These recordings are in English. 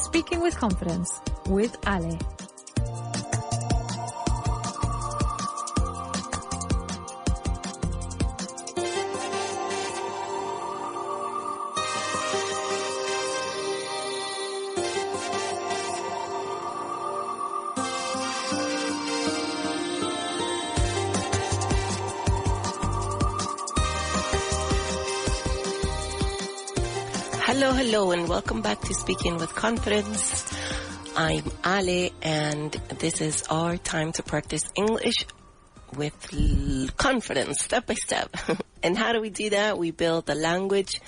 Speaking with Confidence with Ale. Hello, and welcome back to Speaking with Confidence. I'm Ale, and this is our time to practice English with confidence, step by step. And how do we do that? We build the language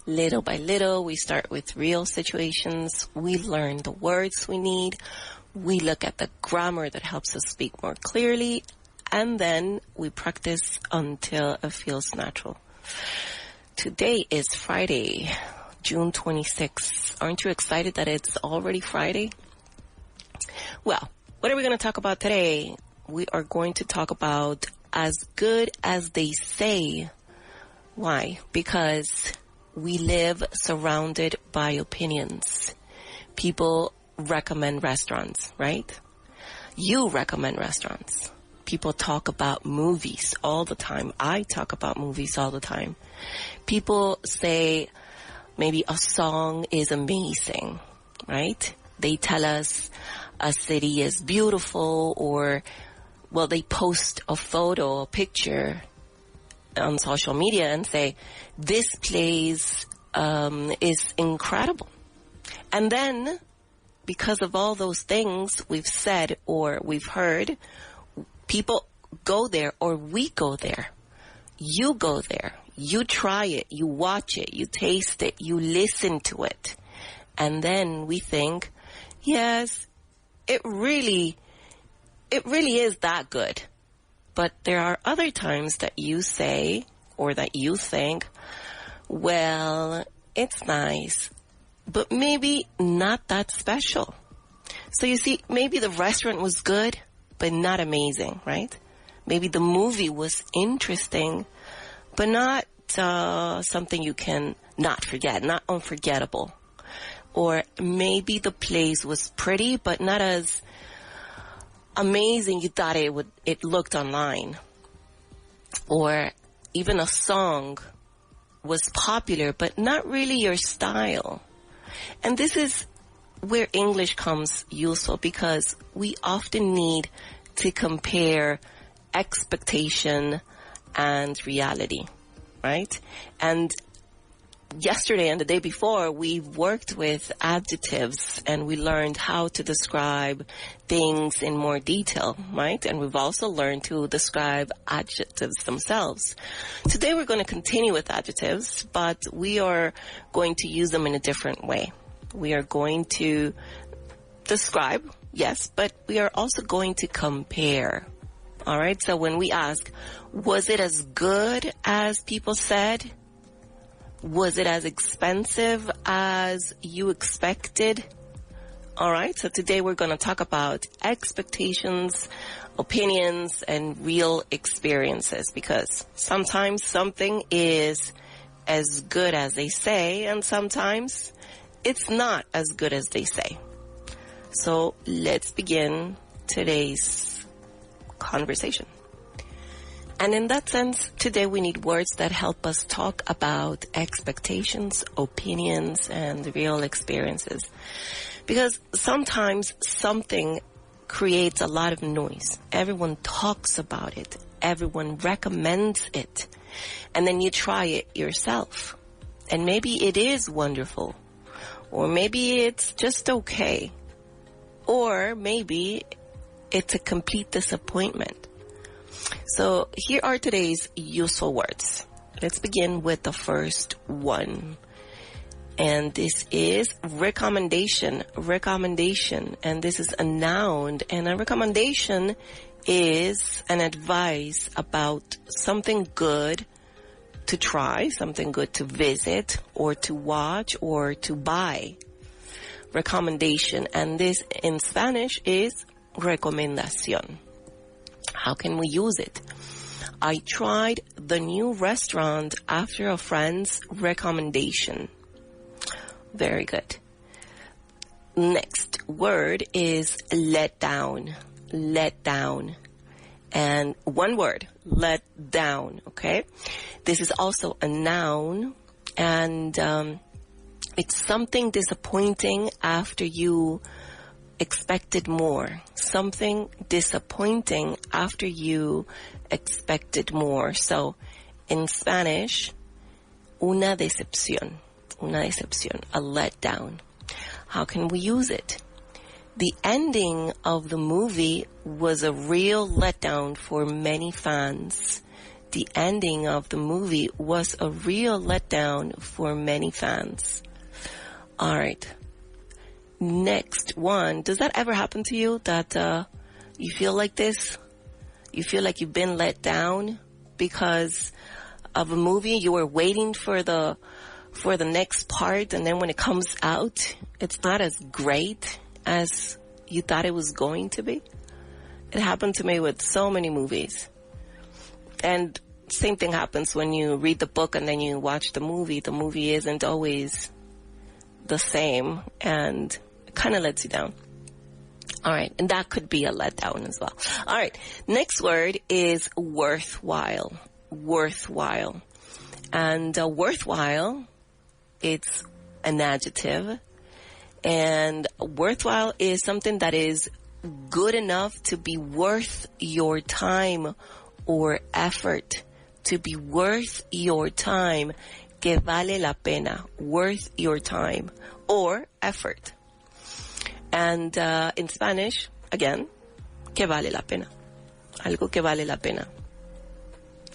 little by little. We start with real situations. We learn the words we need. We look at the grammar that helps us speak more clearly. And then we practice until it feels natural. Today is Friday, June 26th. Aren't you excited that it's already Friday? Well, what are we going to talk about today? We are going to talk about as good as they say. Why? Because we live surrounded by opinions. People recommend restaurants, right? You recommend restaurants. People talk about movies all the time. I talk about movies all the time. People say maybe a song is amazing, right? They tell us a city is beautiful, or, well, they post a photo, a picture on social media and say, this place is incredible. And then, because of all those things we've said or we've heard, people go there, or we go there. You go there. You try it, you watch it, you taste it, you listen to it. And then we think, yes, it really is that good. But there are other times that you say, or that you think, well, it's nice, but maybe not that special. So you see, maybe the restaurant was good, but not amazing, right? Maybe the movie was interesting, but not something you can not forget, not unforgettable. Or maybe the place was pretty, but not as amazing you thought it looked online. Or even a song was popular, but not really your style. And this is where English comes useful, because we often need to compare expectation and reality, right? And yesterday and the day before, we worked with adjectives and we learned how to describe things in more detail, right? And we've also learned to describe adjectives themselves. Today we're going to continue with adjectives, but we are going to use them in a different way. We are going to describe, yes, but we are also going to compare. All right, so when we ask, was it as good as people said? Was it as expensive as you expected? All right, so today we're going to talk about expectations, opinions, and real experiences, because sometimes something is as good as they say, and sometimes it's not as good as they say. So let's begin today's conversation. And in that sense, today we need words that help us talk about expectations, opinions, and real experiences. Because sometimes something creates a lot of noise. Everyone talks about it. Everyone recommends it. And then you try it yourself. And maybe it is wonderful. Or maybe it's just okay. Or maybe it's a complete disappointment. So here are today's useful words. Let's begin with the first one. And this is recommendation. Recommendation. And this is a noun. And a recommendation is an advice about something good to try, something good to visit, or to watch, or to buy. Recommendation. And this in Spanish is recomendación. How can we use it? I tried the new restaurant after a friend's recommendation. Very good. Next word is let down. Let down. And one word, let down, okay? This is also a noun, and it's something disappointing after you expected more. Something disappointing after you expected more. So, in Spanish, una decepción, a letdown. How can we use it? The ending of the movie was a real letdown for many fans. The ending of the movie was a real letdown for many fans. All right. Next one. Does that ever happen to you that you feel like this? You feel like you've been let down because of a movie? You were waiting for the next part, and then when it comes out, it's not as great as you thought it was going to be. It happened to me with so many movies. And same thing happens when you read the book and then you watch the movie. The movie isn't always the same, and it kind of lets you down. All right, and that could be a letdown as well. All right, next word is worthwhile. Worthwhile. And worthwhile, it's an adjective. And worthwhile is something that is good enough to be worth your time or effort. To be worth your time. Que vale la pena. Worth your time or effort. And in Spanish, again, que vale la pena. Algo que vale la pena.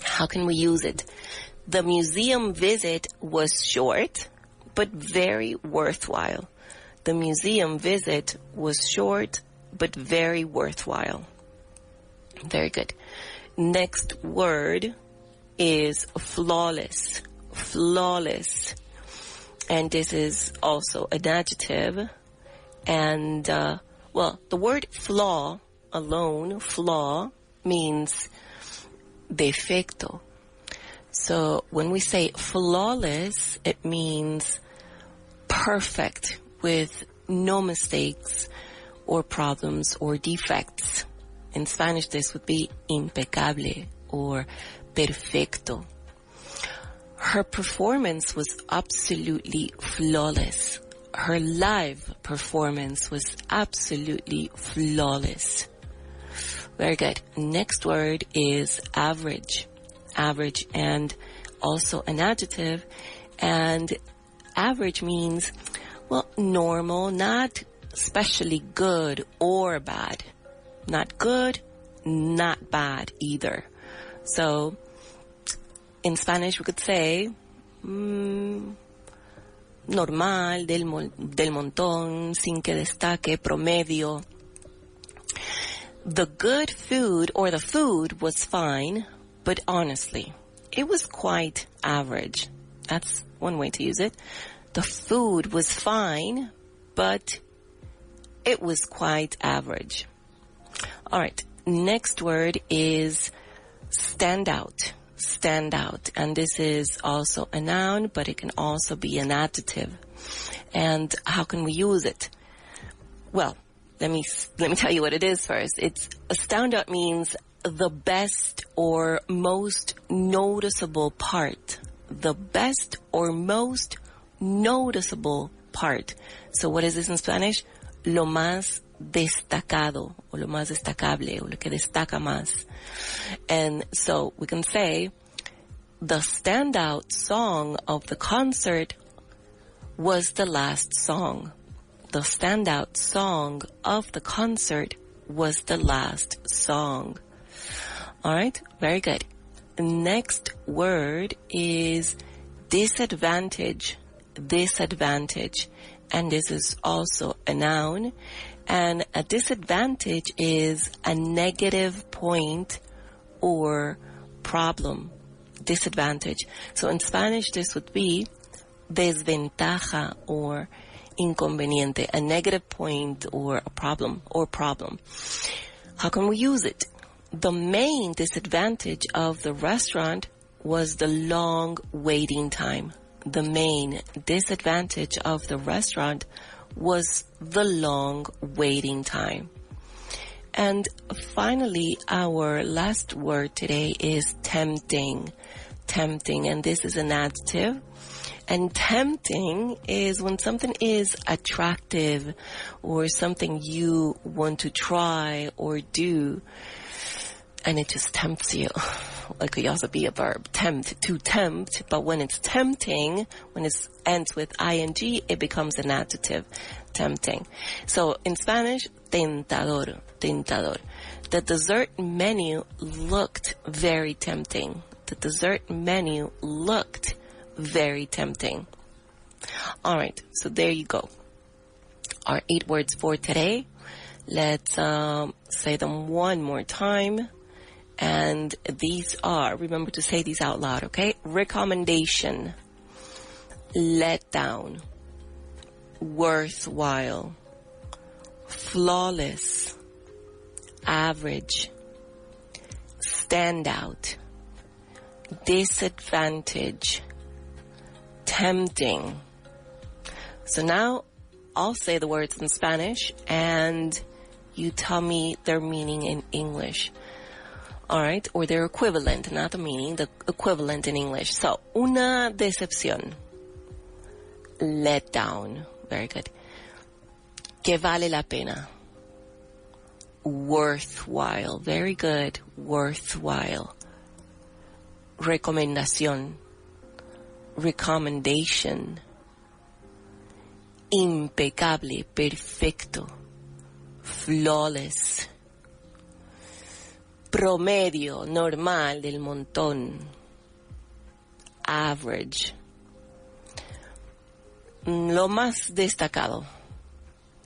How can we use it? The museum visit was short, but very worthwhile. The museum visit was short, but very worthwhile. Very good. Next word is flawless. Flawless. And this is also an adjective. And, the word flaw alone, flaw, means defecto. So when we say flawless, it means perfect, with no mistakes or problems or defects. In Spanish, this would be impecable or perfecto. Her performance was absolutely flawless. Her live performance was absolutely flawless. Very good. Next word is average. Average, and also an adjective. And average means, normal, not especially good or bad. Not good, not bad either. So, in Spanish, we could say, normal, del montón, sin que destaque, promedio. The good food, or the food, was fine, but honestly, it was quite average. That's one way to use it. The food was fine, but it was quite average. All right, next word is stand out. Stand out. And this is also a noun, but it can also be an adjective. And how can we use it? Well, let me tell you what it is first. A standout means the best or most noticeable part. The best or most noticeable part. So what is this in Spanish? Lo más destacado, o lo más destacable, o lo que destaca más. And so we can say the standout song of the concert was the last song. The standout song of the concert was the last song. All right, very good. Next word is disadvantage. Disadvantage. And this is also a noun. And a disadvantage is a negative point or problem. Disadvantage. So in Spanish, this would be desventaja or inconveniente, a negative point or a problem or problem. How can we use it? The main disadvantage of the restaurant was the long waiting time. The main disadvantage of the restaurant was the long waiting time. And finally, our last word today is tempting. Tempting, and this is an adjective. And tempting is when something is attractive or something you want to try or do, and it just tempts you. It could also be a verb, tempt, to tempt, but when it's tempting, when it ends with ing, it becomes an adjective, tempting. So in Spanish, tentador, tentador. The dessert menu looked very tempting. The dessert menu looked very tempting. All right, so there you go. Our 8 words for today. Let's say them one more time. And these are, remember to say these out loud, okay? Recommendation, let down, worthwhile, flawless, average, standout, disadvantage, tempting. So now I'll say the words in Spanish and you tell me their meaning in English. All right, or their equivalent, not the meaning, the equivalent in English. So, una decepción, let down, very good. Que vale la pena, worthwhile, very good, worthwhile. Recomendación, recommendation. Impecable, perfecto, flawless. Promedio, normal, del montón. Average. Lo más destacado.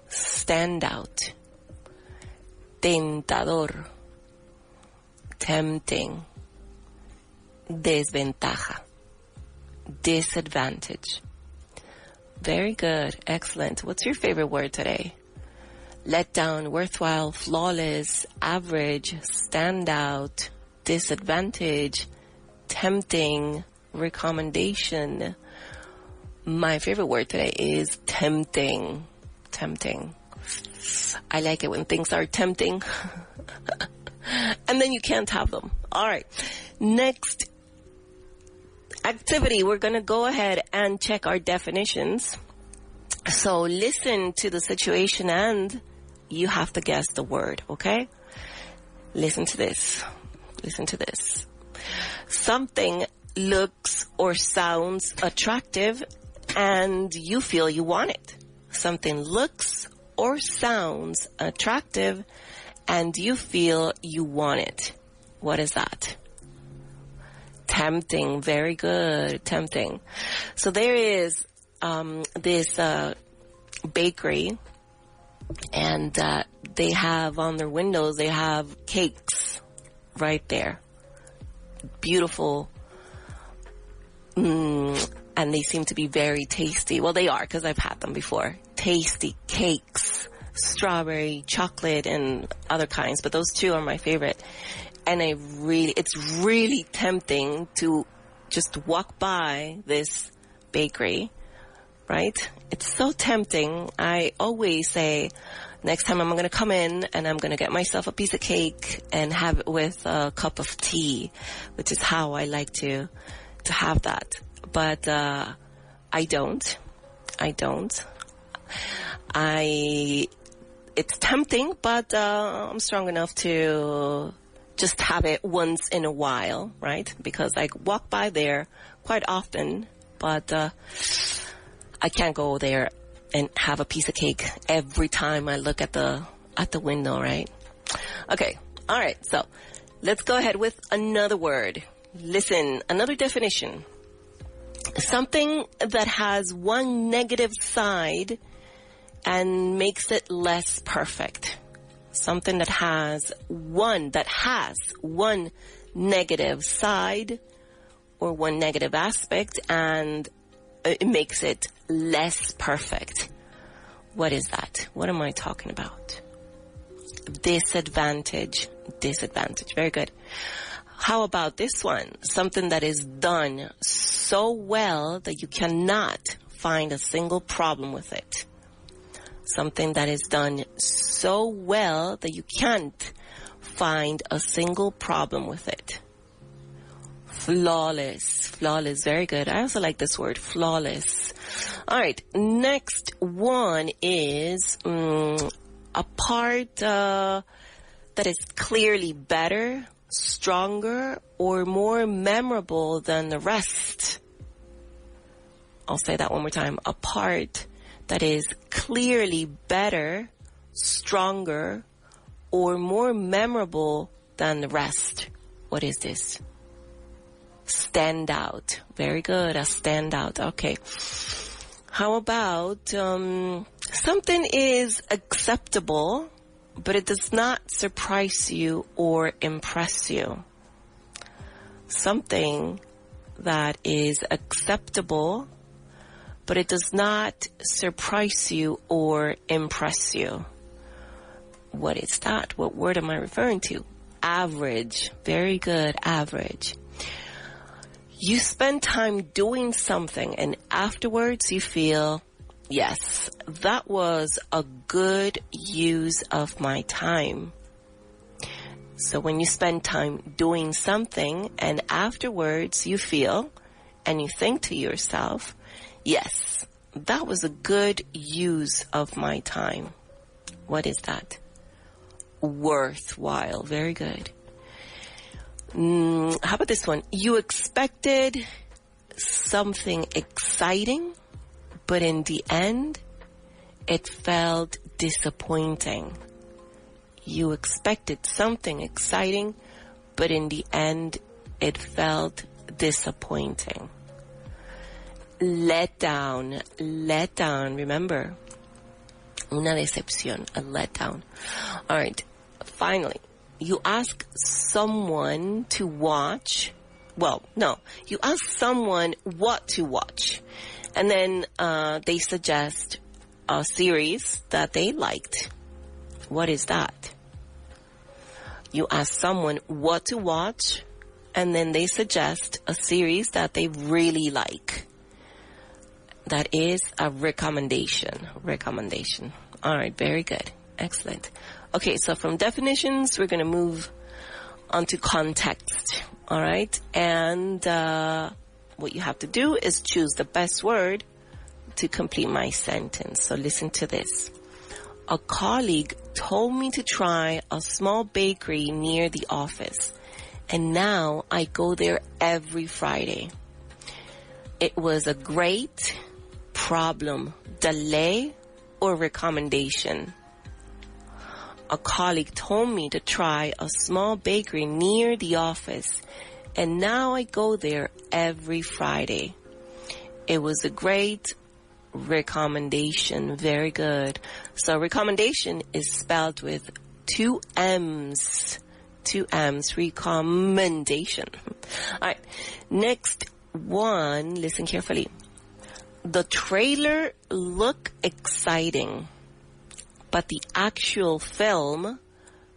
Stand out. Tentador. Tempting. Desventaja. Disadvantage. Very good. Excellent. What's your favorite word today? Let down, worthwhile, flawless, average, standout, disadvantage, tempting, recommendation. My favorite word today is tempting. Tempting. I like it when things are tempting. And then you can't have them. All right. Next activity, we're going to go ahead and check our definitions. So listen to the situation and you have to guess the word, okay? Listen to this. Listen to this. Something looks or sounds attractive and you feel you want it. Something looks or sounds attractive and you feel you want it. What is that? Tempting. Very good. Tempting. So there is this bakery, and they have on their windows, they have cakes right there. Beautiful. And they seem to be very tasty. Well, they are, because I've had them before. Tasty cakes, strawberry, chocolate, and other kinds, but those two are my favorite. And it's really tempting to just walk by this bakery, right? It's so tempting. I always say, next time I'm going to come in and I'm going to get myself a piece of cake and have it with a cup of tea, which is how I like to have that. But I don't. It's tempting, but I'm strong enough to just have it once in a while, right? Because I walk by there quite often, but I can't go there and have a piece of cake every time I look at the window, right? Okay, all right. So let's go ahead with another word. Listen, another definition. Something that has one negative side and makes it less perfect. Something that has one negative side or one negative aspect and it makes it less perfect. What is that? What am I talking about? Disadvantage. Very good. How about this one? Something that is done so well that you cannot find a single problem with it. Something that is done so well that you can't find a single problem with it. Flawless. Flawless. Very good. I also like this word, flawless. All right. Next one is a part that is clearly better, stronger, or more memorable than the rest. I'll say that one more time. A part that is clearly better, stronger, or more memorable than the rest. What is this? Stand out. Very good. A standout. Okay. How about something is acceptable, but it does not surprise you or impress you. Something that is acceptable, but it does not surprise you or impress you. What is that? What word am I referring to? Average. Very good. Average. You spend time doing something and afterwards you feel, yes, that was a good use of my time. So when you spend time doing something and afterwards you feel and you think to yourself, yes, that was a good use of my time. What is that? Worthwhile. Very good. How about this one? You expected something exciting, but in the end, it felt disappointing. You expected something exciting, but in the end, it felt disappointing. Let down. Let down. Remember, una decepción, a letdown. All right. Finally, you ask someone to watch. Well, no, you ask someone what to watch. And then they suggest a series that they liked. What is that? You ask someone what to watch, and then they suggest a series that they really like. That is a recommendation. Recommendation. All right, very good. Excellent. Okay, so from definitions, we're going to move on to context. All right, and what you have to do is choose the best word to complete my sentence. So listen to this. A colleague told me to try a small bakery near the office, and now I go there every Friday. It was a great problem, delay, or recommendation. A colleague told me to try a small bakery near the office, and now I go there every Friday. It was a great recommendation. Very good. So recommendation is spelled with two M's. Two M's. Recommendation. All right. Next one. Listen carefully. The trailer looked exciting, but the actual film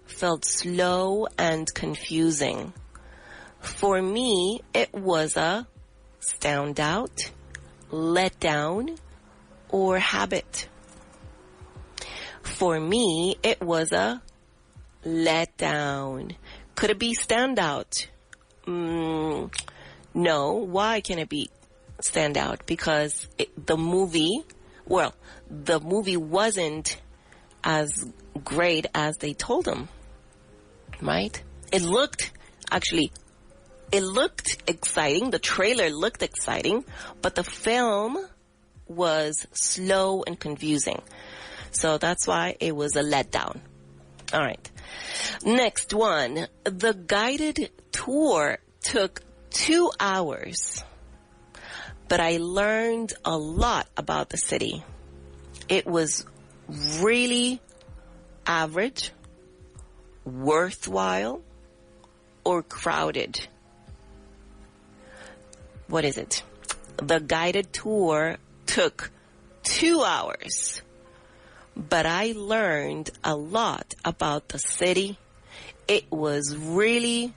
felt slow and confusing. For me, it was a standout, letdown, or habit. For me, it was a letdown. Could it be standout? No. Why can it be standout? Because the movie wasn't as great as they told them, right? It looked exciting. The trailer looked exciting, but the film was slow and confusing. So that's why it was a letdown. All right. Next one. The guided tour took 2 hours, but I learned a lot about the city. It was really average, worthwhile, or crowded. What is it? The guided tour took 2 hours, but I learned a lot about the city. It was really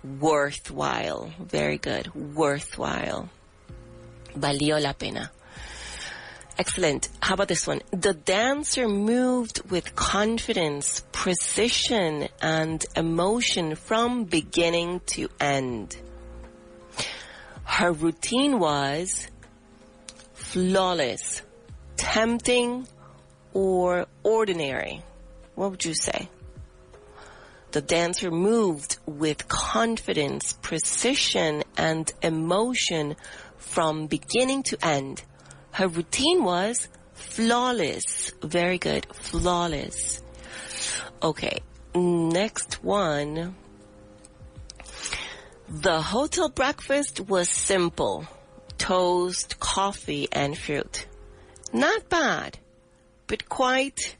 worthwhile. Very good. Worthwhile. Valió la pena. Excellent. How about this one? The dancer moved with confidence, precision, and emotion from beginning to end. Her routine was flawless, tempting, or ordinary. What would you say? The dancer moved with confidence, precision, and emotion from beginning to end. Her routine was flawless. Very good. Flawless. Okay. Next one. The hotel breakfast was simple. Toast, coffee, and fruit. Not bad, but quite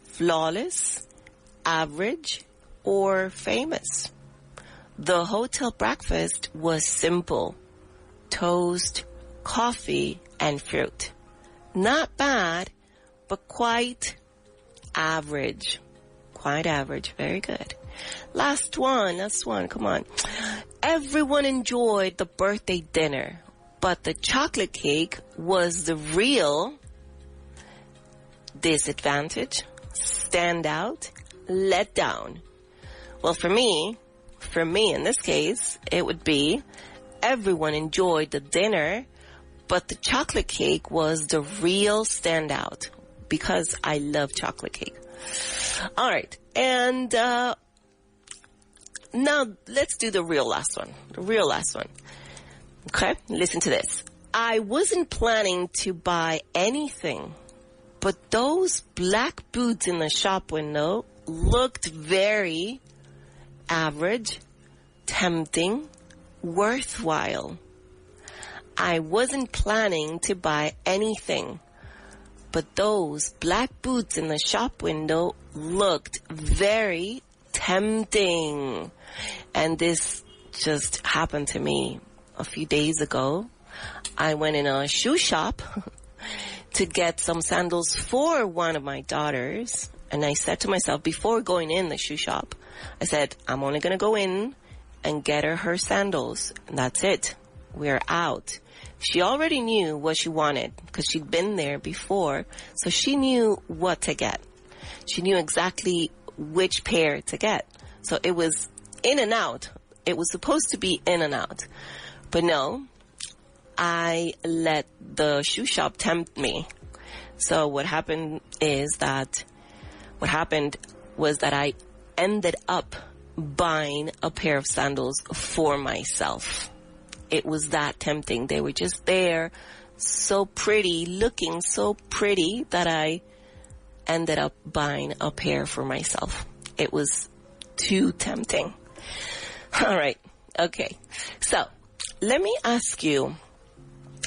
flawless, average, or famous. The hotel breakfast was simple. Toast, coffee, and fruit. Not bad, but quite average. Quite average. Very good. Last one. Come on. Everyone enjoyed the birthday dinner, but the chocolate cake was the real disadvantage, standout, let down. Well, for me in this case, it would be everyone enjoyed the dinner, but the chocolate cake was the real standout because I love chocolate cake. All right. And now let's do the real last one. Okay, listen to this. I wasn't planning to buy anything, but those black boots in the shop window looked very average, tempting, worthwhile. I wasn't planning to buy anything, but those black boots in the shop window looked very tempting. And this just happened to me a few days ago. I went in a shoe shop to get some sandals for one of my daughters. And I said to myself, before going in the shoe shop, I said, I'm only going to go in and get her sandals. And that's it. We're out. She already knew what she wanted because she'd been there before. So she knew what to get. She knew exactly which pair to get. So it was in and out. It was supposed to be in and out. But no, I let the shoe shop tempt me. So what happened was that I ended up buying a pair of sandals for myself. It was that tempting. They were just there, so pretty, looking so pretty, that I ended up buying a pair for myself. It was too tempting. All right. Okay. So let me ask you,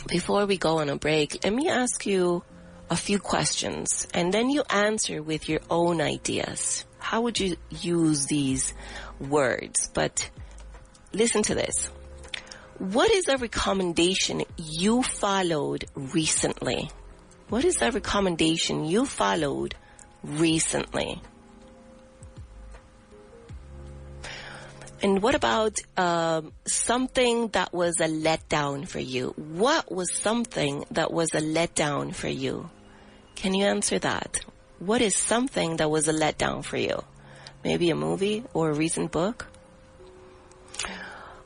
before we go on a break, let me ask you a few questions, and then you answer with your own ideas. How would you use these words? But listen to this. What is a recommendation you followed recently? What is a recommendation you followed recently? And what about something that was a letdown for you? What was something that was a letdown for you? Can you answer that? What is something that was a letdown for you? Maybe a movie or a recent book?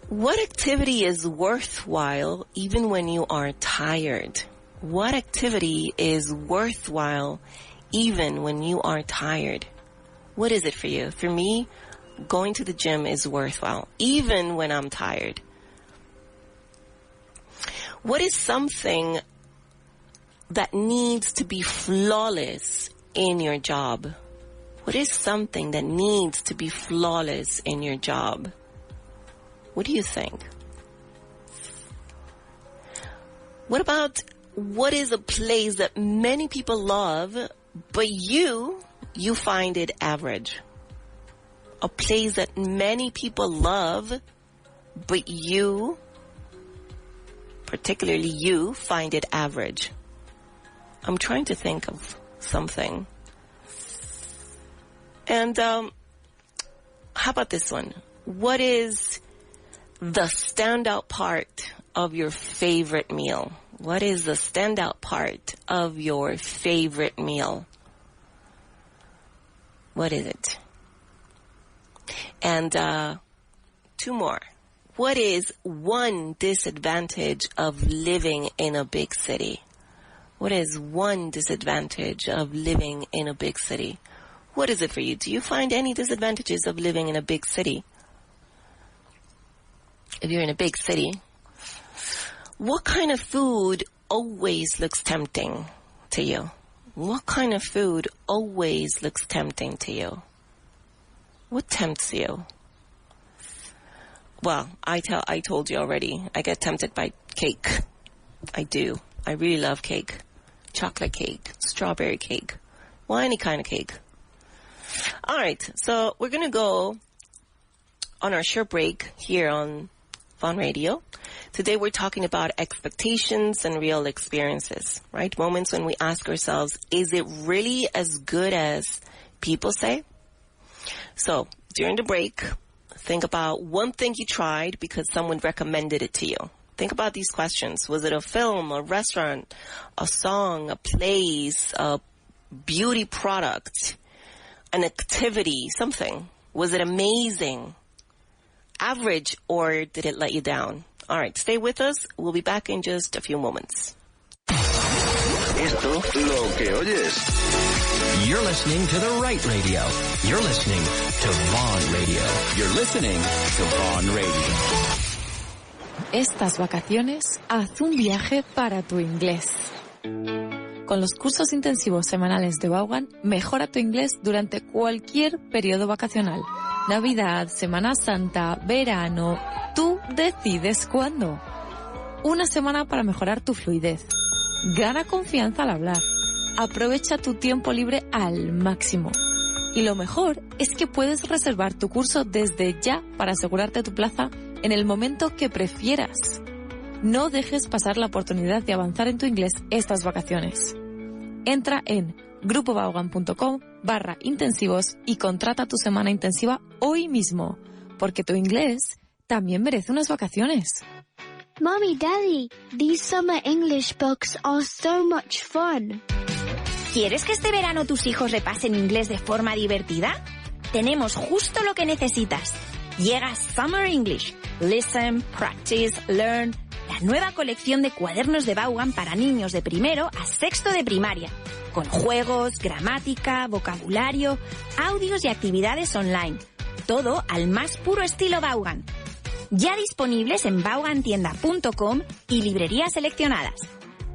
What activity is worthwhile even when you are tired? What activity is worthwhile even when you are tired? What is it for you? For me, going to the gym is worthwhile, even when I'm tired. What is something that needs to be flawless in your job? What is something that needs to be flawless in your job? What do you think? What is a place that many people love, but you find it average? A place that many people love, but you, particularly you, find it average. I'm trying to think of something. And how about this one? What is the standout part of your favorite meal? What is the standout part of your favorite meal? What is it? And 2 more. What is one disadvantage of living in a big city? What is one disadvantage of living in a big city? What is it for you? Do you find any disadvantages of living in a big city? If you're in a big city, what kind of food always looks tempting to you? What kind of food always looks tempting to you? What tempts you? Well, I told you already. I get tempted by cake. I do. I really love cake. Chocolate cake, strawberry cake. Well, any kind of cake. All right. So we're going to go on our short break here on Vaughan Radio. Today we're talking about expectations and real experiences, right? Moments when we ask ourselves, is it really as good as people say? So during the break, think about one thing you tried because someone recommended it to you. Think about these questions. Was it a film, a restaurant, a song, a place, a beauty product, an activity, something? Was it amazing, average, or did it let you down? All right, stay with us. We'll be back in just a few moments. Esto lo que oyes. You're listening to the right radio. You're listening to Vaughan Radio. You're listening to Vaughan Radio. Estas vacaciones, haz un viaje para tu inglés. Con los cursos intensivos semanales de Vaughan, mejora tu inglés durante cualquier periodo vacacional. Navidad, Semana Santa, verano, tú decides cuándo. Una semana para mejorar tu fluidez. Gana confianza al hablar. Aprovecha tu tiempo libre al máximo. Y lo mejor es que puedes reservar tu curso desde ya para asegurarte tu plaza en el momento que prefieras. No dejes pasar la oportunidad de avanzar en tu inglés estas vacaciones. Entra en grupovaughan.com/intensivos y contrata tu semana intensiva hoy mismo, porque tu inglés también merece unas vacaciones. Mommy, Daddy, these summer English books are so much fun. ¿Quieres que este verano tus hijos repasen inglés de forma divertida? Tenemos justo lo que necesitas. Llega Summer English. Listen, practice, learn. La nueva colección de cuadernos de Vaughan para niños de primero a sexto de primaria. Con juegos, gramática, vocabulario, audios y actividades online. Todo al más puro estilo Vaughan. Ya disponibles en vaughantienda.com y librerías seleccionadas.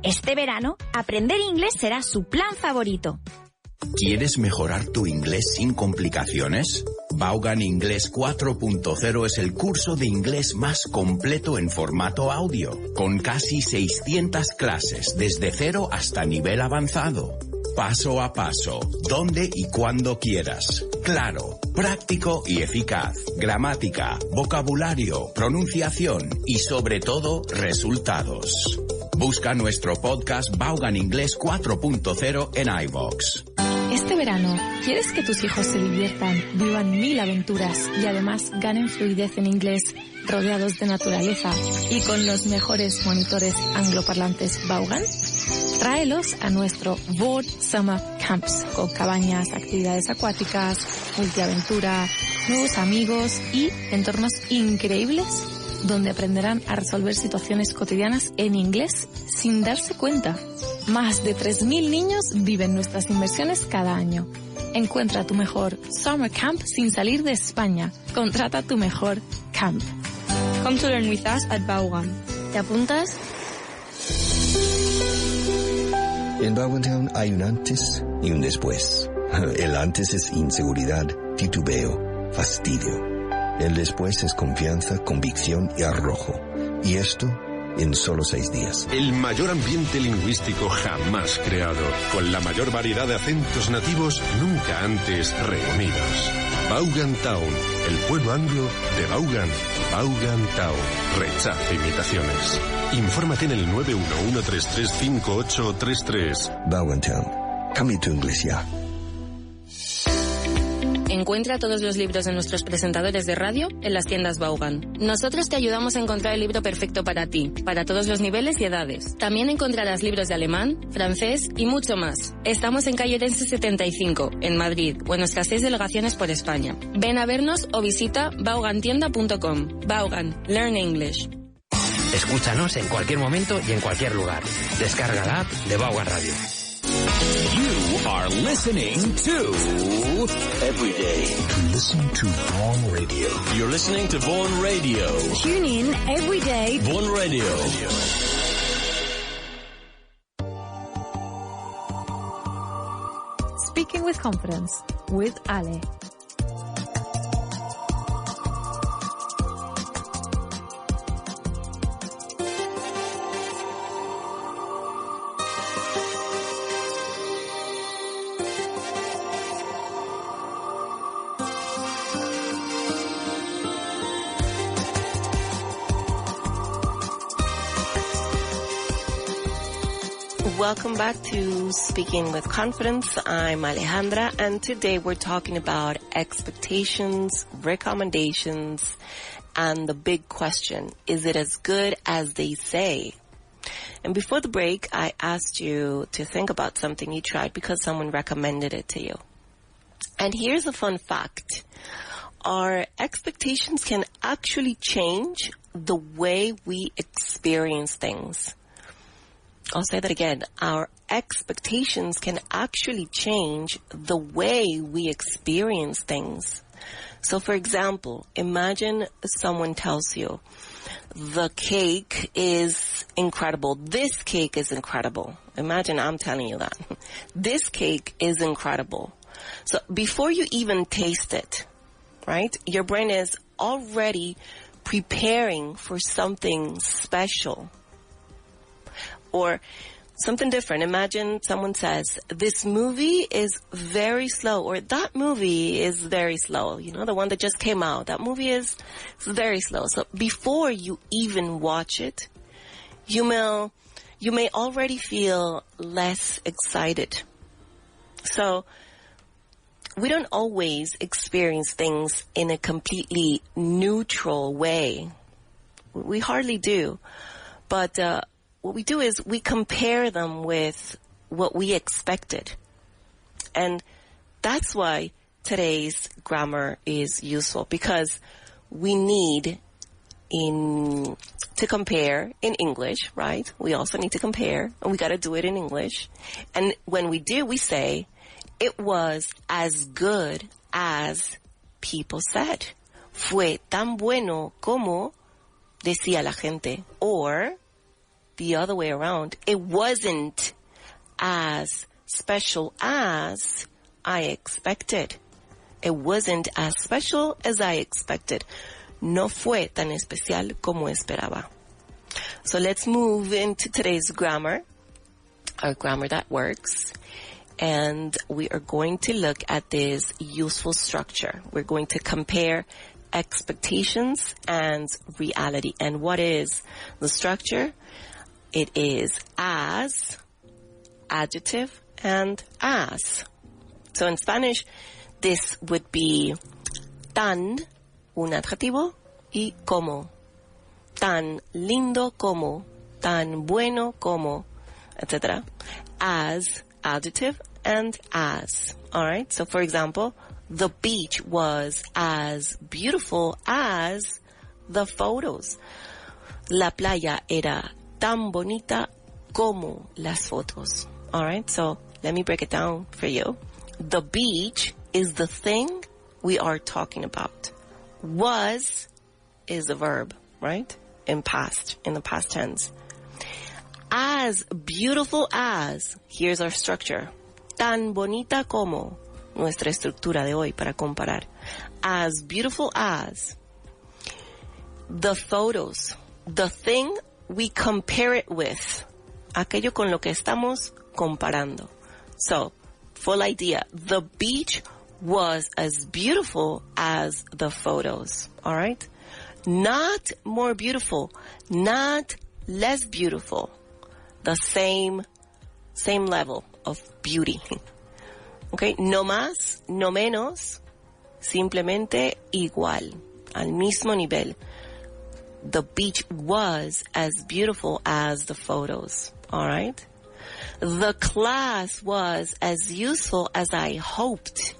Este verano, aprender inglés será su plan favorito. ¿Quieres mejorar tu inglés sin complicaciones? Vaughan Inglés 4.0 es el curso de inglés más completo en formato audio, con casi 600 clases desde 0 hasta nivel avanzado. Paso a paso, donde y cuando quieras. Claro, práctico y eficaz. Gramática, vocabulario, pronunciación y sobre todo, resultados. Busca nuestro podcast Vaughan Inglés 4.0 en iVoox. Este verano, ¿quieres que tus hijos se diviertan, vivan 1000 aventuras y además ganen fluidez en inglés, rodeados de naturaleza y con los mejores monitores angloparlantes Vaughan? Tráelos a nuestro Vaughan Summer Camps, con cabañas, actividades acuáticas, multiaventura, nuevos amigos y entornos increíbles donde aprenderán a resolver situaciones cotidianas en inglés sin darse cuenta. Más de 3.000 niños viven nuestras inmersiones cada año. Encuentra tu mejor Summer Camp sin salir de España. Contrata tu mejor camp. Come to learn with us at Vaughan. ¿Te apuntas? En Vaughan Town hay un antes y un después. El antes es inseguridad, titubeo, fastidio. El después es confianza, convicción y arrojo. Y esto en solo 6 días. El mayor ambiente lingüístico jamás creado, con la mayor variedad de acentos nativos nunca antes reunidos. Vaughan Town, el pueblo anglo de Vaughan. Vaughan Town. Rechaza imitaciones. Infórmate en el 911335833. Vaughan Town. Cambia tu inglés ya. Encuentra todos los libros de nuestros presentadores de radio en las tiendas Vaughan. Nosotros te ayudamos a encontrar el libro perfecto para ti, para todos los niveles y edades. También encontrarás libros de alemán, francés y mucho más. Estamos en calle Orense 75, en Madrid, o en nuestras 6 delegaciones por España. Ven a vernos o visita vaughantienda.com. Vaughan, Learn English. Escúchanos en cualquier momento y en cualquier lugar. Descarga la app de Vaughan Radio. You are listening to Everyday. Listen to Vaughan Radio. You're listening to Vaughan Radio. Tune in every day. Vaughan Radio. Speaking with confidence with Ale. Welcome back to Speaking with Confidence. I'm Alejandra, and today we're talking about expectations, recommendations, and the big question, is it as good as they say? And before the break, I asked you to think about something you tried because someone recommended it to you. And here's a fun fact. Our expectations can actually change the way we experience things. I'll say that again. Our expectations can actually change the way we experience things. So, for example, imagine someone tells you, the cake is incredible. This cake is incredible. Imagine I'm telling you that. This cake is incredible. So before you even taste it, right, your brain is already preparing for something special. Or something different. Imagine someone says, this movie is very slow, or that movie is very slow. You know, the one that just came out. That movie is very slow. So before you even watch it, you may already feel less excited. So we don't always experience things in a completely neutral way. We hardly do. But what we do is we compare them with what we expected. And that's why today's grammar is useful, because we need to compare in English, right? We also need to compare, and we got to do it in English. And when we do, we say, it was as good as people said. Fue tan bueno como decía la gente. Or the other way around, it wasn't as special as I expected. It wasn't as special as I expected. No fue tan especial como esperaba. So let's move into today's grammar, our grammar that works. And we are going to look at this useful structure. We're going to compare expectations and reality. And what is the structure? It is as, adjective, and as. So in Spanish, this would be tan, un adjetivo, y como. Tan lindo como, tan bueno como, etc. As, adjective, and as. All right? So for example, the beach was as beautiful as the photos. La playa era tan bonita como las fotos. All right, so let me break it down for you. The beach is the thing we are talking about. Was is a verb, right? In the past tense. As beautiful as, here's our structure. Tan bonita como, nuestra estructura de hoy para comparar. As beautiful as. The photos, the thing we compare it with, aquello con lo que estamos comparando. So, full idea. The beach was as beautiful as the photos. All right? Not more beautiful, not less beautiful. The same level of beauty. Okay? No más, no menos, Simplemente igual, al mismo nivel. The beach was as beautiful as the photos. All right? The class was as useful as I hoped.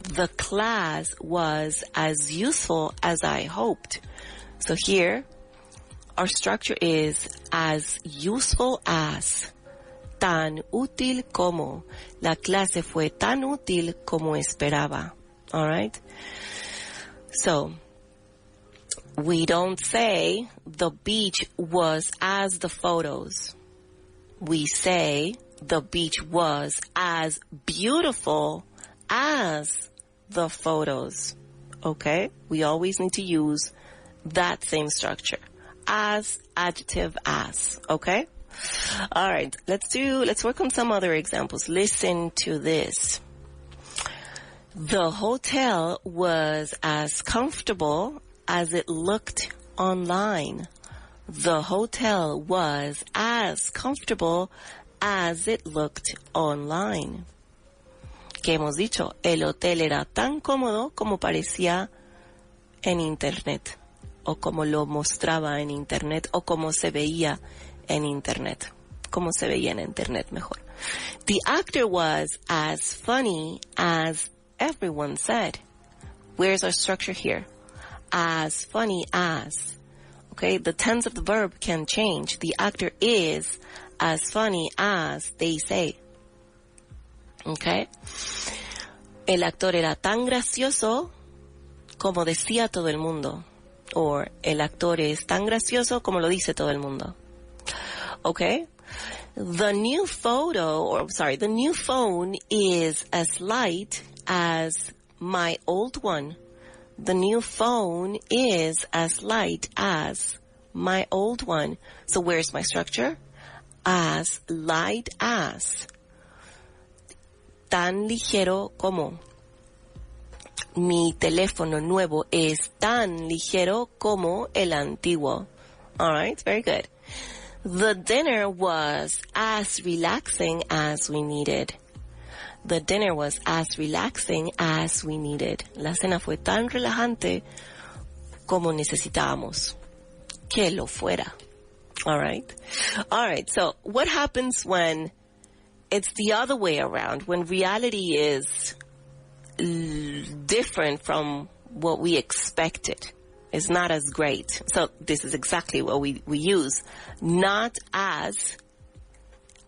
The class was as useful as I hoped. So here, our structure is as useful as. Tan útil como. La clase fue tan útil como esperaba. All right? So, we don't say the beach was as the photos. We say the beach was as beautiful as the photos. Okay? We always need to use that same structure. As, adjective, as. Okay? All right. Let's work on some other examples. Listen to this. The hotel was as comfortable as it looked online. The hotel was as comfortable as it looked online. ¿Qué hemos dicho? El hotel era tan cómodo como parecía en internet, o como lo mostraba en internet, o como se veía en internet. Como se veía en internet, mejor. The actor was as funny as everyone said. Where's our structure here? As funny as. Okay, the tense of the verb can change. The actor is as funny as they say. Okay? El actor era tan gracioso como decía todo el mundo. Or, el actor es tan gracioso como lo dice todo el mundo. Okay? The new phone is as light as my old one. The new phone is as light as my old one. So where's my structure? As light as. Tan ligero como. Mi teléfono nuevo es tan ligero como el antiguo. All right, very good. The dinner was as relaxing as we needed. The dinner was as relaxing as we needed. La cena fue tan relajante como necesitábamos que lo fuera. All right? All right, so what happens when it's the other way around, when reality is different from what we expected? It's not as great. So this is exactly what we use. Not as,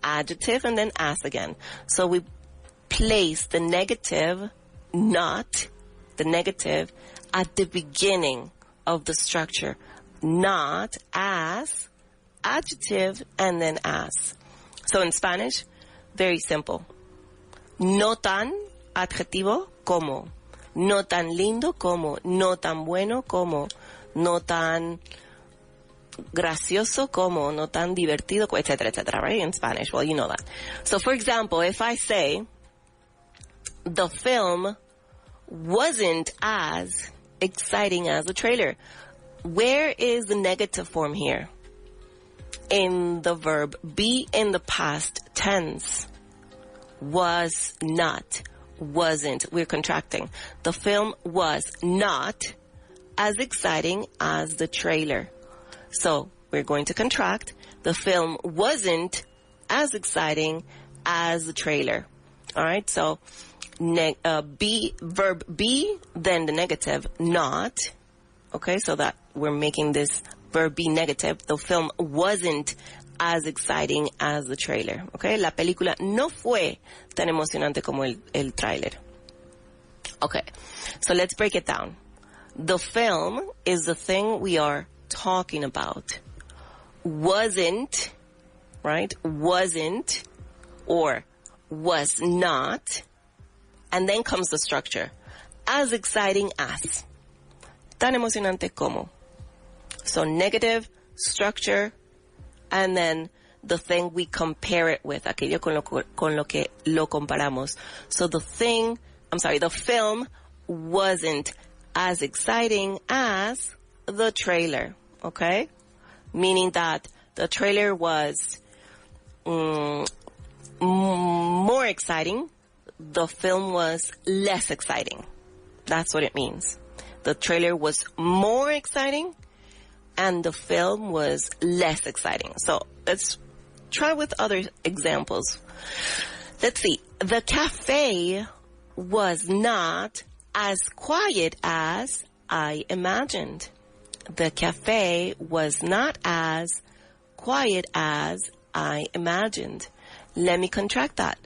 adjective, and then as again. So we place the negative, not, the negative, at the beginning of the structure. Not as, adjective, and then as. So in Spanish, very simple. No tan, adjetivo, como. No tan lindo como. No tan bueno como. No tan gracioso como. No tan divertido, etc., etc., right? In Spanish, well, you know that. So for example, if I say, the film wasn't as exciting as the trailer. Where is the negative form here? In the verb be in the past tense. Was not, wasn't. We're contracting. The film was not as exciting as the trailer. So we're going to contract. The film wasn't as exciting as the trailer. All right, so verb be, then the negative, not. Okay, so that we're making this verb be negative. The film wasn't as exciting as the trailer. Okay, la película no fue tan emocionante como el trailer. Okay, so let's break it down. The film is the thing we are talking about. Wasn't, right? Wasn't, or was not, and then comes the structure. As exciting as. Tan emocionante como. So negative, structure, and then the thing we compare it with. Aquello con lo que lo comparamos. So the film wasn't as exciting as the trailer. Okay? Meaning that the trailer was more exciting. The film was less exciting. That's what it means. The trailer was more exciting and the film was less exciting. So let's try with other examples. Let's see. The cafe was not as quiet as I imagined. The cafe was not as quiet as I imagined. Let me contract that.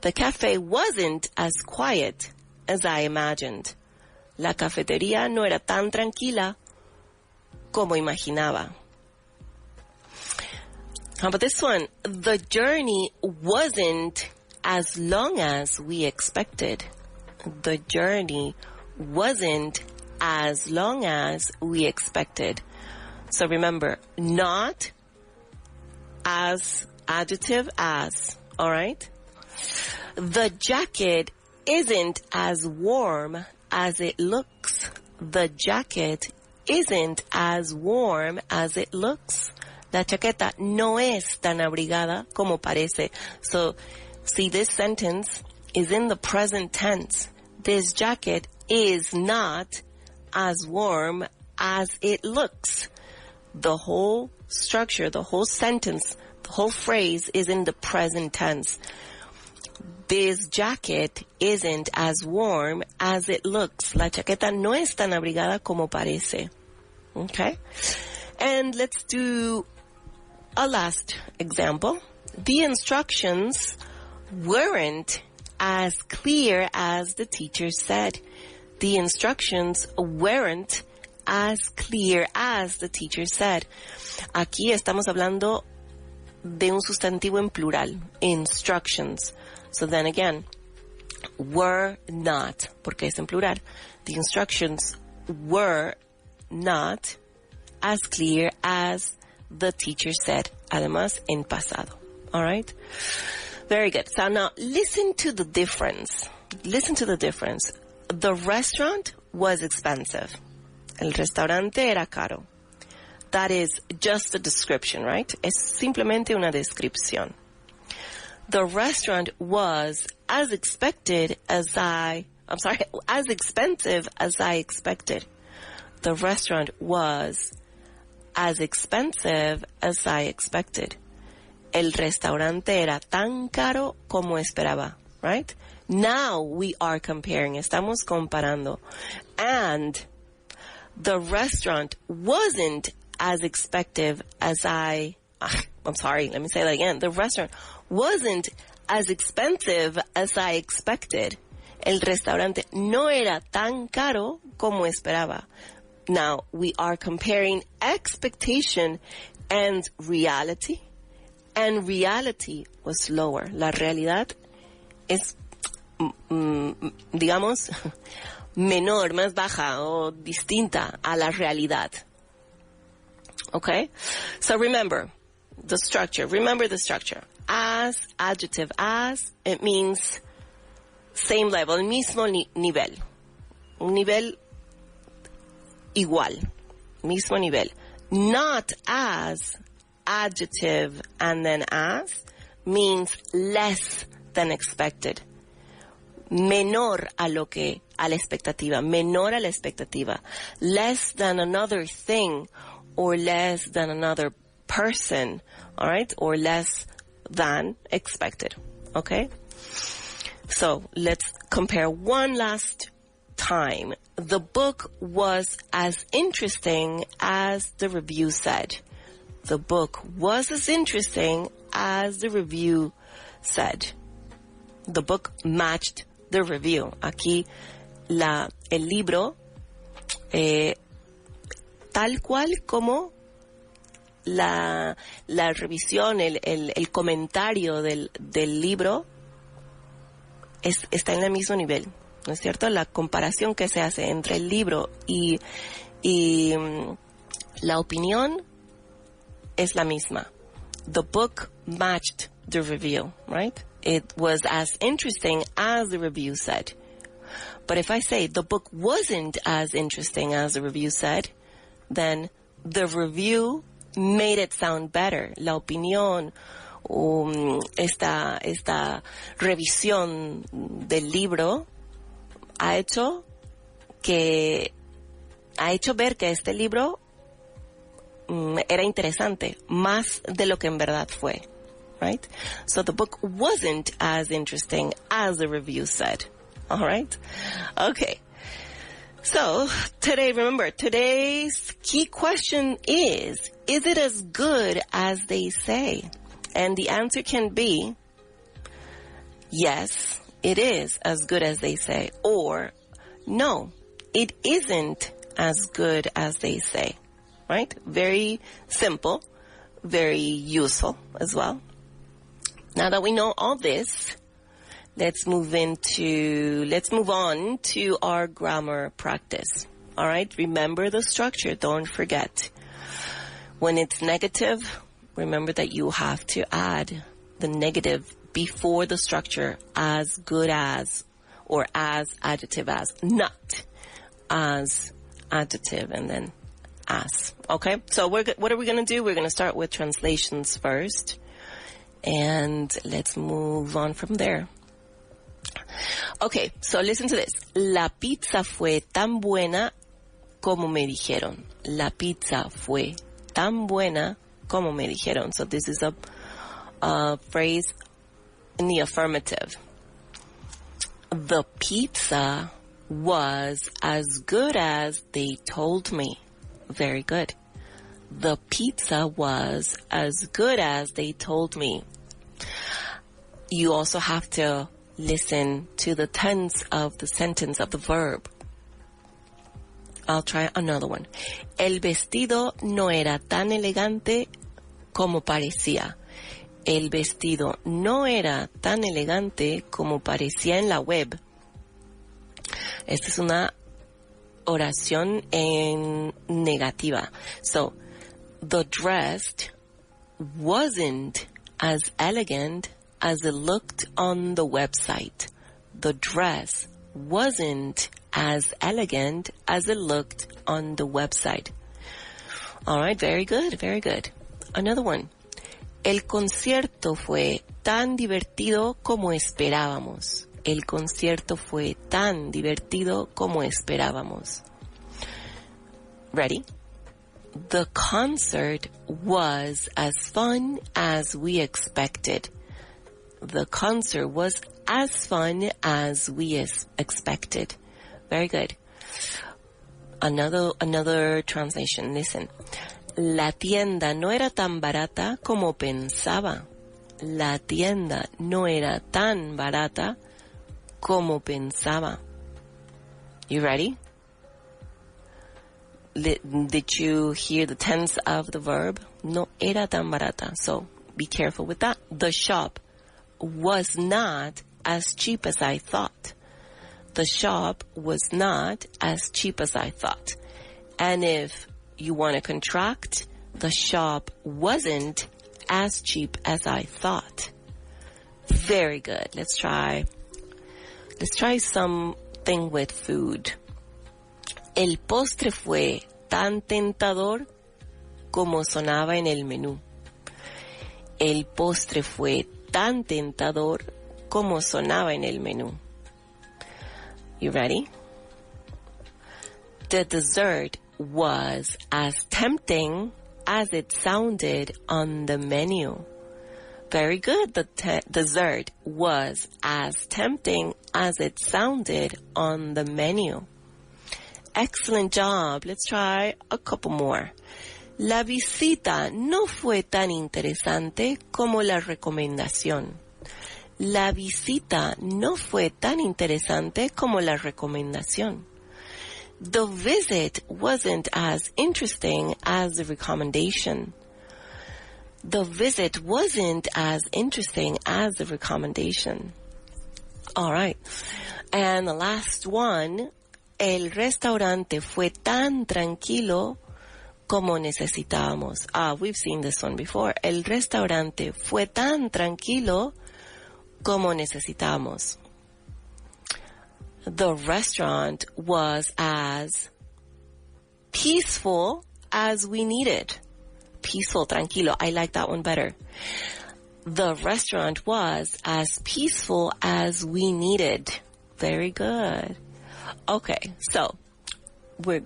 The cafe wasn't as quiet as I imagined. La cafetería no era tan tranquila como imaginaba. How about this one? The journey wasn't as long as we expected. The journey wasn't as long as we expected. So remember, not as, adjective as, all right? The jacket isn't as warm as it looks. The jacket isn't as warm as it looks. La chaqueta no es tan abrigada como parece. So, see, this sentence is in the present tense. This jacket is not as warm as it looks. The whole structure, the whole sentence, the whole phrase is in the present tense. This jacket isn't as warm as it looks. La chaqueta no es tan abrigada como parece. Okay? And let's do a last example. The instructions weren't as clear as the teacher said. The instructions weren't as clear as the teacher said. Aquí estamos hablando de un sustantivo en plural. Instructions. So then again, were not, porque es en plural. The instructions were not as clear as the teacher said. Además, en pasado. All right? Very good. So now listen to the difference. Listen to the difference. The restaurant was expensive. El restaurante era caro. That is just a description, right? Es simplemente una descripción. The restaurant was as expensive as I expected. The restaurant was as expensive as I expected. El restaurante era tan caro como esperaba, right? Now we are comparing. Estamos comparando. And the restaurant wasn't as expensive as let me say that again. The restaurant wasn't as expensive as I expected. El restaurante no era tan caro como esperaba. Now, we are comparing expectation and reality. And reality was lower. La realidad es, digamos, menor, más baja o distinta a la realidad. Okay? So remember the structure. Remember the structure. As, adjective as, it means same level, mismo nivel. Un nivel igual. Mismo nivel. Not as, adjective and then as, means less than expected. Menor a la expectativa. Menor a la expectativa. Less than another thing or less than another person. All right? Or less than expected. Okay? So let's compare one last time. The book was as interesting as the review said. The book was as interesting as the review said. The book matched the review. Aquí el libro, tal cual como la revisión, el comentario del libro está en el mismo nivel, ¿no es cierto? La comparación que se hace entre el libro y la opinión es la misma. The book matched the review, right? It was as interesting as the review said. But if I say the book wasn't as interesting as the review said, then the review made it sound better. La opinión, esta revisión del libro ha hecho que ha hecho ver que este libro era interesante, más de lo que en verdad fue, right? So the book wasn't as interesting as the review said, all right? Okay. So today, remember, today's key question is it as good as they say? And the answer can be, yes, it is as good as they say, or no, it isn't as good as they say. Right? Very simple, very useful as well. Now that we know all this, let's move on to our grammar practice. All right? Remember the structure. Don't forget. When it's negative, remember that you have to add the negative before the structure, as good as, or as adjective as, not as adjective, and then as. Okay, so what are we going to do? We're going to start with translations first, and let's move on from there. Okay, so listen to this. La pizza fue tan buena como me dijeron. La pizza fue tan buena como me dijeron. So this is a phrase in the affirmative. The pizza was as good as they told me. Very good. The pizza was as good as they told me. You also have to listen to the tense of the sentence of the verb. I'll try another one. El vestido no era tan elegante como parecía. El vestido no era tan elegante como parecía en la web. Esta es una oración en negativa. So, the dress wasn't as elegant as it looked on the website. The dress wasn't as elegant as it looked on the website. All right, very good, very good. Another one. El concierto fue tan divertido como esperábamos. El concierto fue tan divertido como esperábamos. Ready? The concert was as fun as we expected. The concert was as fun as we expected. Very good. Another translation. Listen. La tienda no era tan barata como pensaba. La tienda no era tan barata como pensaba. You ready? Did you hear the tense of the verb? No era tan barata. So be careful with that. The shop was not as cheap as I thought. The shop was not as cheap as I thought. And if you want to contract, the shop wasn't as cheap as I thought. Very good. Let's try something with food. El postre fue tan tentador como sonaba en el menú. El postre fue tan tentador como sonaba en el menú. You ready? The dessert was as tempting as it sounded on the menu. Very good. The dessert was as tempting as it sounded on the menu. Excellent job. Let's try a couple more. La visita no fue tan interesante como la recomendación. La visita no fue tan interesante como la recomendación. The visit wasn't as interesting as the recommendation. The visit wasn't as interesting as the recommendation. All right. And the last one, el restaurante fue tan tranquilo como necesitábamos. We've seen this one before. El restaurante fue tan tranquilo como necesitábamos. The restaurant was as peaceful as we needed. Peaceful, tranquilo. I like that one better. The restaurant was as peaceful as we needed. Very good. Okay, so we're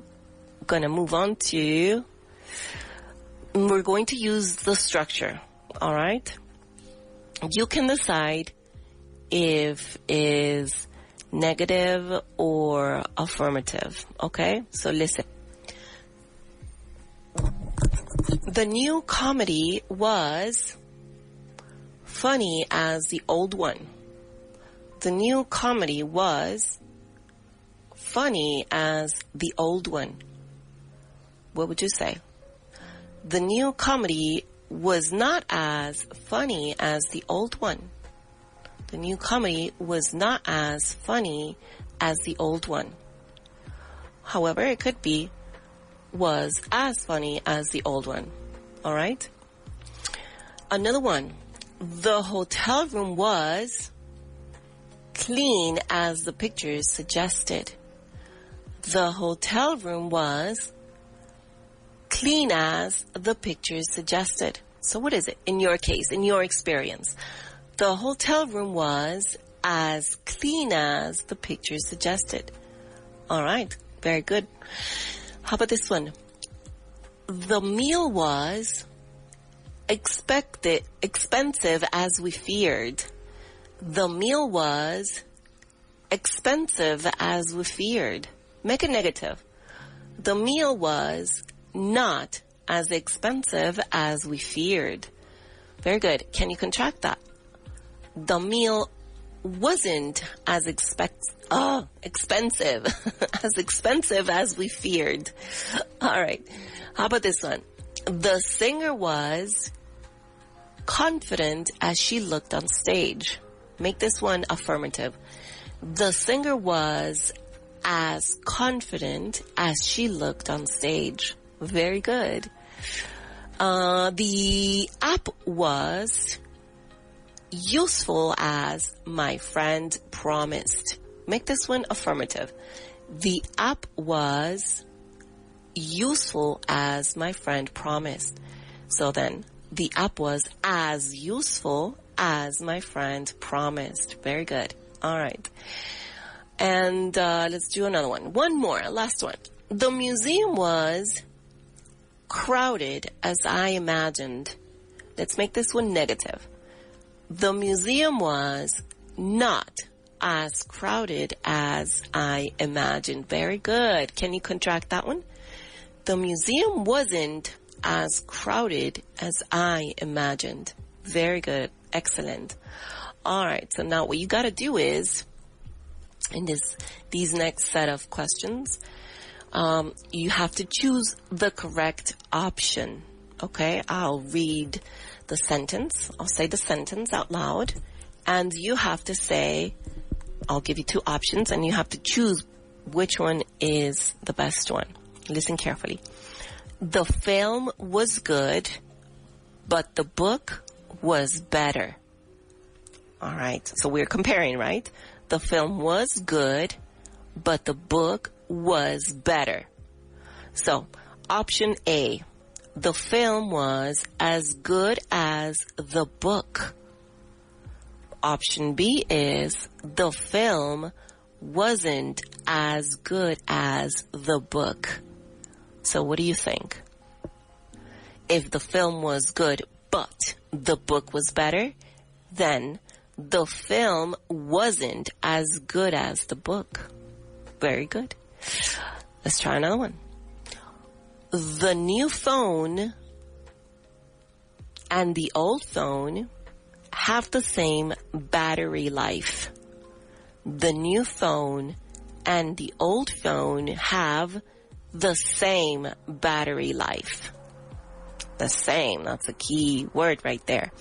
going to move on to, we're going to use the structure, all right? You can decide if is negative or affirmative, okay? So listen. The new comedy was funny as the old one. The new comedy was funny as the old one. What would you say? The new comedy was not as funny as the old one. The new comedy was not as funny as the old one. However, it could be was as funny as the old one. All right? Another one. The hotel room was clean as the pictures suggested. The hotel room was clean as the pictures suggested. So what is it in your case, in your experience? The hotel room was as clean as the pictures suggested. All right, very good. How about this one? The meal was expensive as we feared. The meal was expensive as we feared. Make it negative. The meal was not as expensive as we feared. Very good. Can you contract that? The meal wasn't as expensive as expensive as we feared. All right. How about this one? The singer was confident as she looked on stage. Make this one affirmative. The singer was as confident as she looked on stage. Very good. The app was useful as my friend promised. Make this one affirmative. The app was useful as my friend promised. So then, the app was as useful as my friend promised. Very good. All right. And let's do another one. One more, last one. The museum was crowded as I imagined. Let's make this one negative. The museum was not as crowded as I imagined. Very good. Can you contract that one? The museum wasn't as crowded as I imagined. Very good. Excellent. All right. So now what you got to do is, in these next set of questions, you have to choose the correct option. Okay? I'll read the sentence. I'll say the sentence out loud. And you have to say, I'll give you two options, and you have to choose which one is the best one. Listen carefully. The film was good, but the book was better. All right. So we're comparing, right? The film was good, but the book was better. So, option A, the film was as good as the book. Option B is the film wasn't as good as the book. So what do you think? If the film was good, but the book was better, then the film wasn't as good as the book. Very good. Let's try another one. The new phone and the old phone have the same battery life. The new phone and the old phone have the same battery life. The same. That's a key word right there.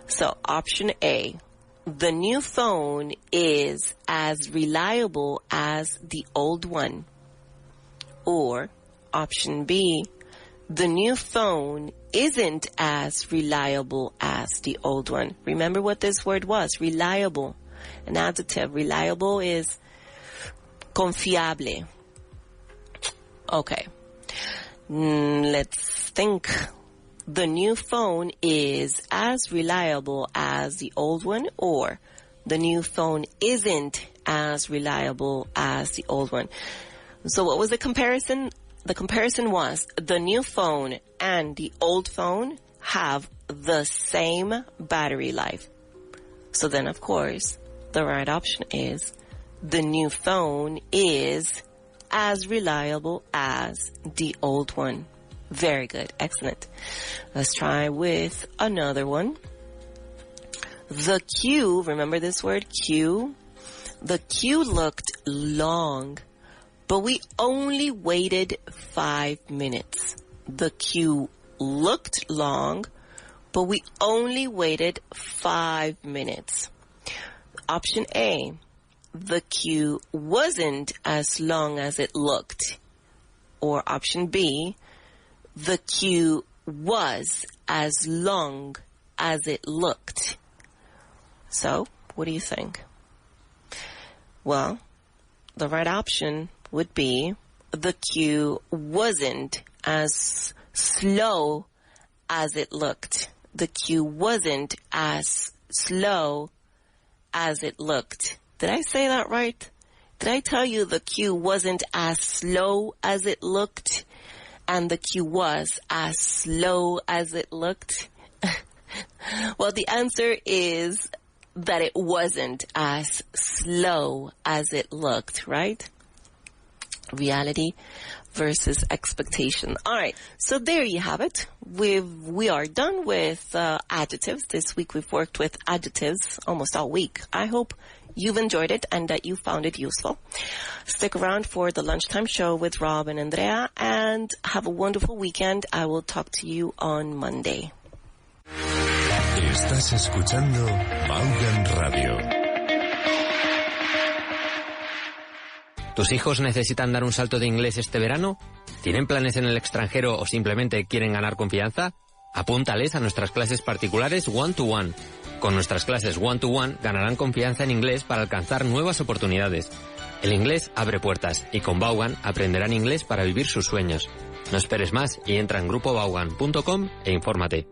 So option A, the new phone is as reliable as the old one. Or option B, the new phone isn't as reliable as the old one. Remember what this word was, reliable. An adjective, reliable is confiable. Okay. Let's think. The new phone is as reliable as the old one, or the new phone isn't as reliable as the old one. So what was the comparison? The comparison was the new phone and the old phone have the same battery life. So then, of course, the right option is the new phone is as reliable as the old one. Very good. Excellent. Let's try with another one. The queue, remember this word, queue? The queue looked long, but we only waited 5 minutes. The queue looked long, but we only waited 5 minutes. Option A, the queue wasn't as long as it looked. Or option B, the queue was as long as it looked. So, what do you think? Well, the right option would be the queue wasn't as slow as it looked. The queue wasn't as slow as it looked. Did I say that right? Did I tell you the queue wasn't as slow as it looked? And the queue was as slow as it looked? Well, the answer is that it wasn't as slow as it looked, right? Reality versus expectation. All right, so there you have it. We are done with adjectives. This week we've worked with adjectives almost all week. I hope you've enjoyed it and that you found it useful. Stick around for the lunchtime show with Rob and Andrea, and have a wonderful weekend. I will talk to you on Monday. Estás escuchando Vaughan Radio. ¿Tus hijos necesitan dar un salto de inglés este verano? ¿Tienen planes en el extranjero o simplemente quieren ganar confianza? Apúntales a nuestras clases particulares One-to-One. Con nuestras clases One-to-One ganarán confianza en inglés para alcanzar nuevas oportunidades. El inglés abre puertas y con Vaughan aprenderán inglés para vivir sus sueños. No esperes más y entra en grupovaughan.com e infórmate.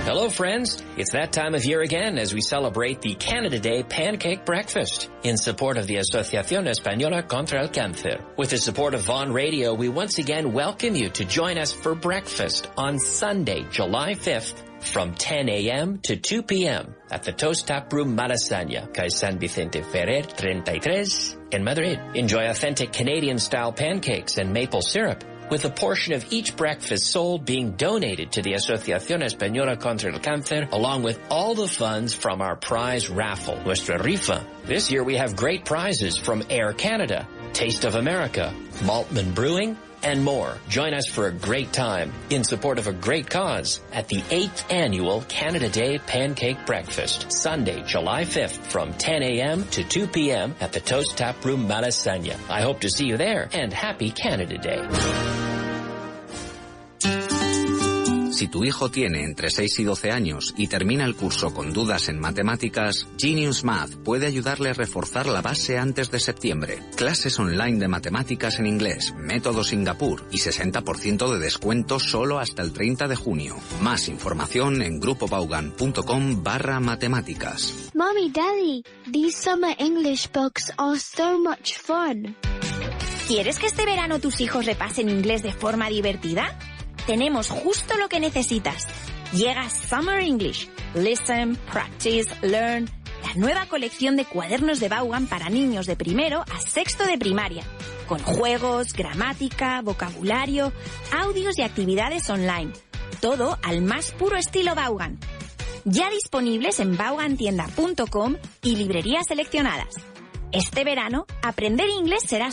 Hello, friends. It's that time of year again as we celebrate the Canada Day Pancake Breakfast in support of the Asociación Española contra el Cáncer. With the support of Vaughan Radio, we once again welcome you to join us for breakfast on Sunday, July 5th from 10 a.m. to 2 p.m. at the Toast Tap Room Malasaña, Calle San Vicente Ferrer 33 in Madrid. Enjoy authentic Canadian-style pancakes and maple syrup, with a portion of each breakfast sold being donated to the Asociación Española contra el Cáncer, along with all the funds from our prize raffle, Nuestra Rifa. This year we have great prizes from Air Canada, Taste of America, Maltman Brewing, and more. Join us for a great time in support of a great cause at the 8th Annual Canada Day Pancake Breakfast, Sunday, July 5th from 10 a.m. to 2 p.m. at the Toast Tap Room Malasaña. I hope to see you there, and happy Canada Day. Si tu hijo tiene entre 6 y 12 años y termina el curso con dudas en matemáticas, Genius Math puede ayudarle a reforzar la base antes de septiembre. Clases online de matemáticas en inglés, método Singapur y 60% de descuento solo hasta el 30 de junio. Más información en grupovaughan.com/matemáticas. Mommy, Daddy, these summer English books are so much fun. ¿Quieres que este verano tus hijos repasen inglés de forma divertida? Tenemos justo lo que necesitas. Llega Summer English. Listen, Practice, Learn. La nueva colección de cuadernos de Vaughan para niños de primero a sexto de primaria. Con juegos, gramática, vocabulario, audios y actividades online. Todo al más puro estilo Vaughan. Ya disponibles en vaughantienda.com y librerías seleccionadas. Este verano, aprender inglés será